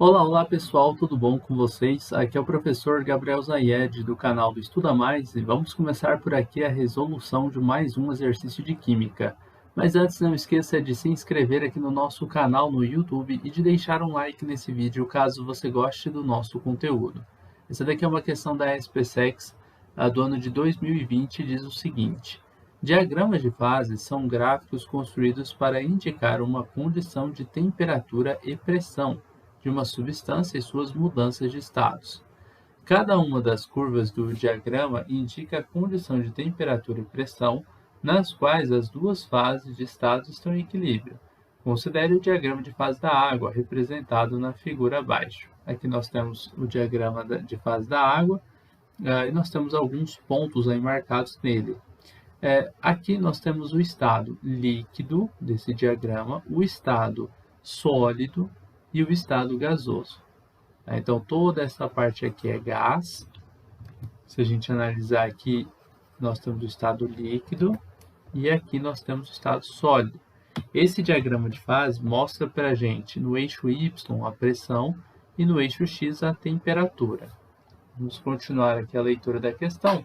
Olá, olá pessoal, tudo bom com vocês? Aqui é o professor Gabriel Zayed do canal do Estuda Mais e vamos começar por aqui a resolução de mais um exercício de Química. Mas antes não esqueça de se inscrever aqui no nosso canal no YouTube e de deixar um like nesse vídeo caso você goste do nosso conteúdo. Essa daqui é uma questão da SPSEC do ano de 2020 e diz o seguinte: diagramas de fases são gráficos construídos para indicar uma condição de temperatura e pressão de uma substância e suas mudanças de estados. Cada uma das curvas do diagrama indica a condição de temperatura e pressão nas quais as duas fases de estados estão em equilíbrio. Considere o diagrama de fase da água, representado na figura abaixo. Aqui nós temos o diagrama de fase da água e nós temos alguns pontos aí marcados nele. Aqui nós temos o estado líquido desse diagrama, o estado sólido e o estado gasoso. Então, toda essa parte aqui é gás. Se a gente analisar aqui, nós temos o estado líquido e aqui nós temos o estado sólido. Esse diagrama de fase mostra para a gente no eixo Y a pressão e no eixo X a temperatura. Vamos continuar aqui a leitura da questão.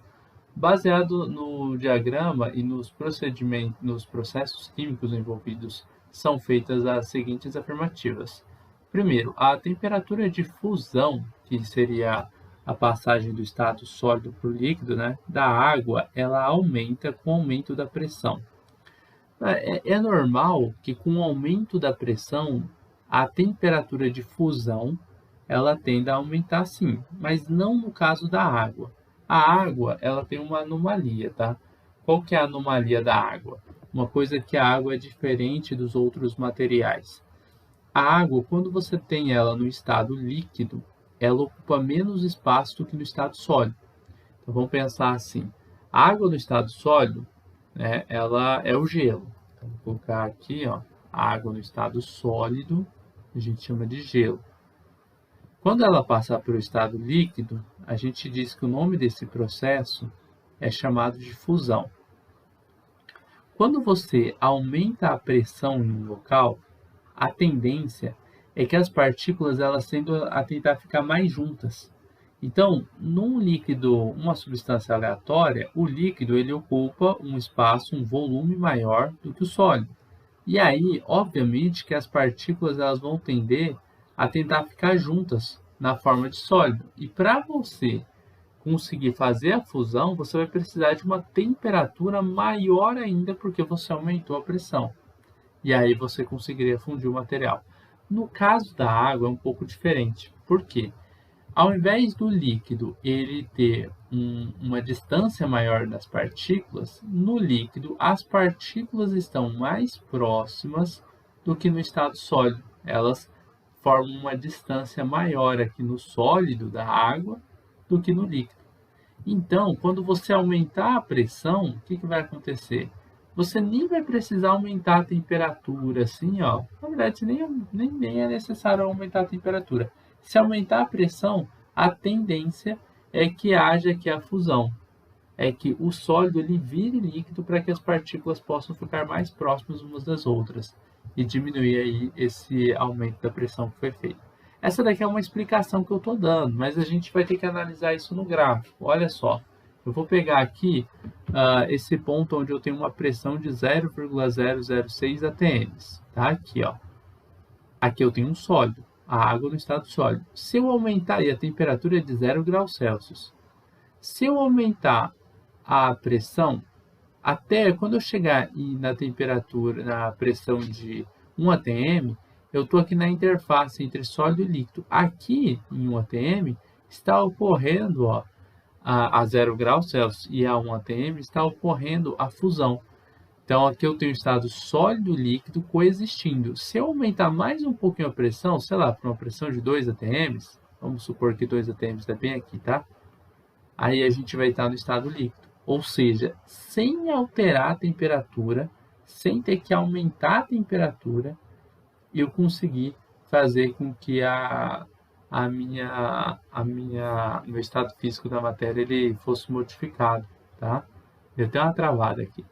Baseado no diagrama e nos processos químicos envolvidos, são feitas as seguintes afirmativas. Primeiro, a temperatura de fusão, que seria a passagem do estado sólido para o líquido, da água, ela aumenta com o aumento da pressão. É normal que com o aumento da pressão, a temperatura de fusão ela tenda a aumentar sim, mas não no caso da água. A água ela tem uma anomalia, tá? Qual que é a anomalia da água? Uma coisa que a água é diferente dos outros materiais. A água, quando você tem ela no estado líquido, ela ocupa menos espaço do que no estado sólido. Então vamos pensar assim: a água no estado sólido, ela é o gelo. Então, vou colocar aqui, a água no estado sólido, a gente chama de gelo. Quando ela passa para o estado líquido, a gente diz que o nome desse processo é chamado de fusão. Quando você aumenta a pressão em um local, a tendência é que as partículas elas tendem a tentar ficar mais juntas. Então, num líquido, uma substância aleatória, o líquido ele ocupa um espaço, um volume maior do que o sólido. E aí, obviamente, que as partículas elas vão tender a tentar ficar juntas na forma de sólido. E para você conseguir fazer a fusão, você vai precisar de uma temperatura maior ainda, porque você aumentou a pressão. E aí você conseguiria fundir o material. No caso da água é um pouco diferente. Por quê? Ao invés do líquido ele ter uma distância maior das partículas, no líquido as partículas estão mais próximas do que no estado sólido. Elas formam uma distância maior aqui no sólido da água do que no líquido. Então, quando você aumentar a pressão, o que vai acontecer? Você nem vai precisar aumentar a temperatura, assim, ó. Na verdade, nem é necessário aumentar a temperatura. Se aumentar a pressão, a tendência é que haja aqui a fusão. É que o sólido ele vire líquido para que as partículas possam ficar mais próximas umas das outras e diminuir aí esse aumento da pressão que foi feito. Essa daqui é uma explicação que eu estou dando, mas a gente vai ter que analisar isso no gráfico. Olha só, eu vou pegar aqui esse ponto onde eu tenho uma pressão de 0,006 atm. Tá? Aqui, ó. Aqui eu tenho um sólido, a água no estado sólido. Se eu aumentar, e a temperatura é de 0 graus Celsius. Se eu aumentar a pressão, até quando eu chegar na temperatura, na pressão de 1 atm, eu estou aqui na interface entre sólido e líquido. Aqui, em 1 atm, está ocorrendo a 0 graus Celsius e a 1 atm está ocorrendo a fusão. Então, aqui eu tenho o estado sólido e líquido coexistindo. Se eu aumentar mais um pouquinho a pressão, sei lá, para uma pressão de 2 atm, vamos supor que 2 atm está bem aqui, tá? Aí a gente vai estar no estado líquido. Ou seja, sem alterar a temperatura, sem ter que aumentar a temperatura, eu consegui fazer com que meu estado físico da matéria ele fosse modificado, tá? Eu tenho uma travada aqui.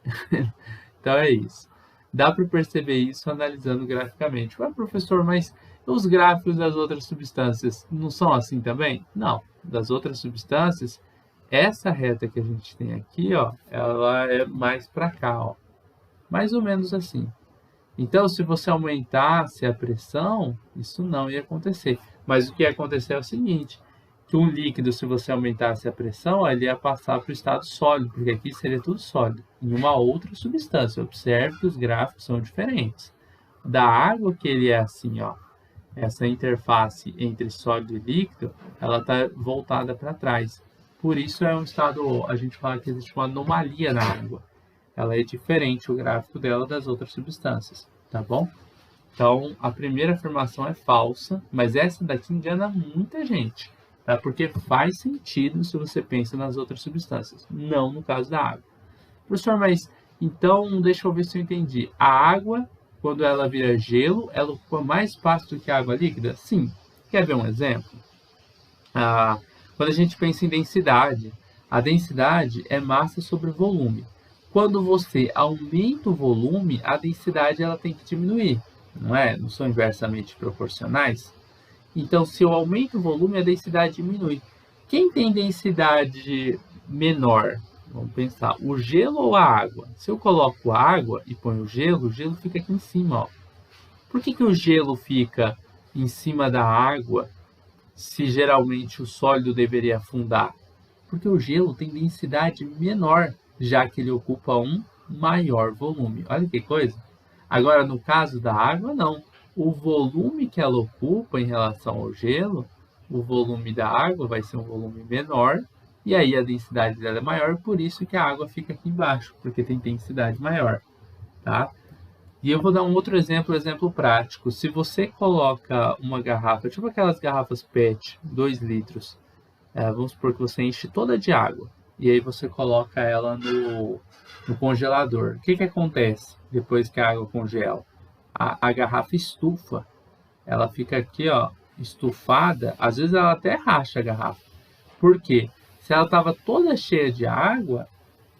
Então é isso. Dá para perceber isso analisando graficamente. Ué, professor, mas Os gráficos das outras substâncias não são assim também? Não. Das outras substâncias, essa reta que a gente tem aqui, ó, ela é mais para cá, ó. Mais ou menos assim. Então, se você aumentasse a pressão, isso não ia acontecer. Mas o que ia acontecer é o seguinte, que um líquido, se você aumentasse a pressão, ele ia passar para o estado sólido, porque aqui seria tudo sólido, em uma outra substância. Observe que os gráficos são diferentes. Da água, que ele é assim, ó, essa interface entre sólido e líquido, ela está voltada para trás. Por isso é um estado, a gente fala que existe uma anomalia na água. Ela é diferente, o gráfico dela, das outras substâncias, tá bom? Então, a primeira afirmação é falsa, mas essa daqui engana muita gente, tá? Porque faz sentido se você pensa nas outras substâncias, não no caso da água. Professor, mas então, deixa eu ver se eu entendi. A água, quando ela vira gelo, ela ocupa mais espaço do que a água líquida? Sim. Quer ver um exemplo? Quando a gente pensa em densidade, a densidade é massa sobre volume. Quando você aumenta o volume, a densidade ela tem que diminuir, não é? Não são inversamente proporcionais? Então, se eu aumento o volume, a densidade diminui. Quem tem densidade menor? Vamos pensar, o gelo ou a água? Se eu coloco a água e ponho o gelo fica aqui em cima, ó. Por que o gelo fica em cima da água, se geralmente o sólido deveria afundar? Porque o gelo tem densidade menor, já que ele ocupa um maior volume. Olha que coisa! Agora, no caso da água, não. O volume que ela ocupa em relação ao gelo, o volume da água vai ser um volume menor, e aí a densidade dela é maior, por isso que a água fica aqui embaixo, porque tem densidade maior, tá? E eu vou dar um outro exemplo prático. Se você coloca uma garrafa, tipo aquelas garrafas PET, 2 litros, vamos supor que você enche toda de água, e aí você coloca ela no congelador. O que acontece depois que a água congela? A garrafa estufa, ela fica aqui, ó, estufada, às vezes ela até racha a garrafa. Por quê? Se ela estava toda cheia de água,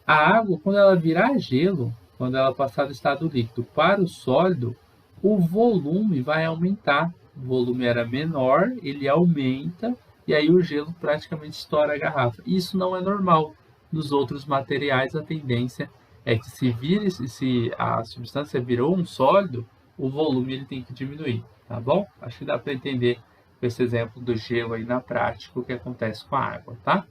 a água, quando ela virar gelo, quando ela passar do estado líquido para o sólido, o volume vai aumentar. O volume era menor, ele aumenta, e aí o gelo praticamente estoura a garrafa. Isso não é normal. Nos outros materiais, a tendência é que se a substância virou um sólido, o volume ele tem que diminuir, tá bom? Acho que dá para entender com esse exemplo do gelo aí na prática o que acontece com a água, tá?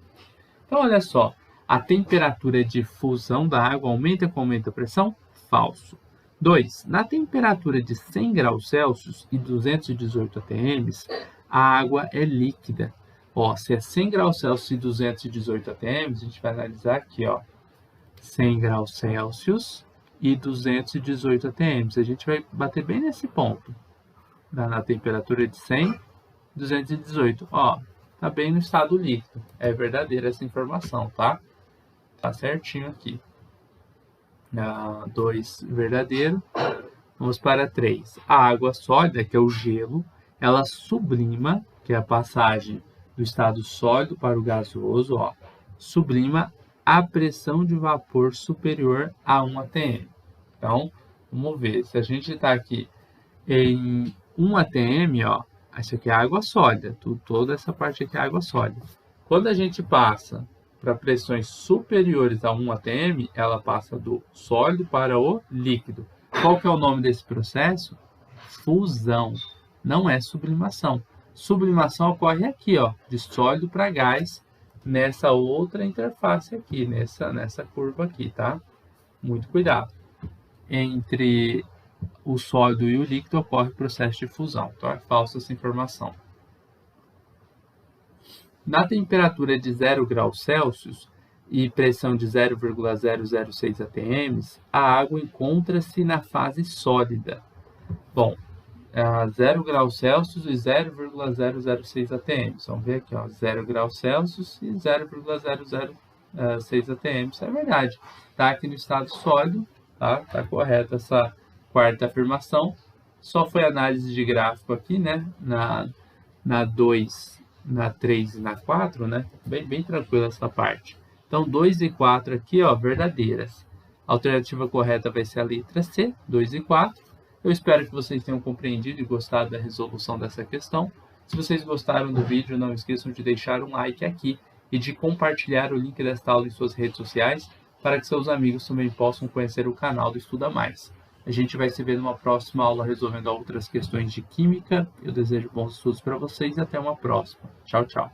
Então, olha só, a temperatura de fusão da água aumenta com aumento da pressão? Falso. 2. Na temperatura de 100 graus Celsius e 218 atm, a água é líquida. Ó, se é 100 graus Celsius e 218 atm, a gente vai analisar aqui, ó, 100 graus Celsius e 218 atm. A gente vai bater bem nesse ponto, na temperatura de 100 e 218. Ó, tá bem no estado líquido. É verdadeira essa informação, tá? Tá certinho aqui. 2 verdadeiro. Vamos para 3. A água sólida, que é o gelo, ela sublima, que é a passagem do estado sólido para o gasoso, ó, sublima a pressão de vapor superior a 1 atm. Então, vamos ver. Se a gente está aqui em 1 atm, ó, isso aqui é água sólida. Toda essa parte aqui é água sólida. Quando a gente passa para pressões superiores a 1 atm, ela passa do sólido para o líquido. Qual que é o nome desse processo? Fusão. Não é sublimação. Sublimação ocorre aqui, ó, de sólido para gás, nessa outra interface aqui, nessa curva aqui, tá? Muito cuidado. Entre o sólido e o líquido ocorre o processo de fusão. Então, é falsa essa informação. Na temperatura de 0 graus Celsius e pressão de 0,006 atm, a água encontra-se na fase sólida. Bom, 0 graus Celsius e 0,006 atm. Vamos ver aqui, ó, 0 graus Celsius e 0,006 atm. Isso é verdade. Está aqui no estado sólido, tá? Tá correta essa quarta afirmação. Só foi análise de gráfico aqui, né? Na 2, na 3 e na 4, né? Bem tranquila essa parte. Então, 2 e 4 aqui, ó, verdadeiras. A alternativa correta vai ser a letra C, 2 e 4. Eu espero que vocês tenham compreendido e gostado da resolução dessa questão. Se vocês gostaram do vídeo, não esqueçam de deixar um like aqui e de compartilhar o link desta aula em suas redes sociais para que seus amigos também possam conhecer o canal do Estuda Mais. A gente vai se ver numa próxima aula resolvendo outras questões de química. Eu desejo bons estudos para vocês e até uma próxima. Tchau, tchau.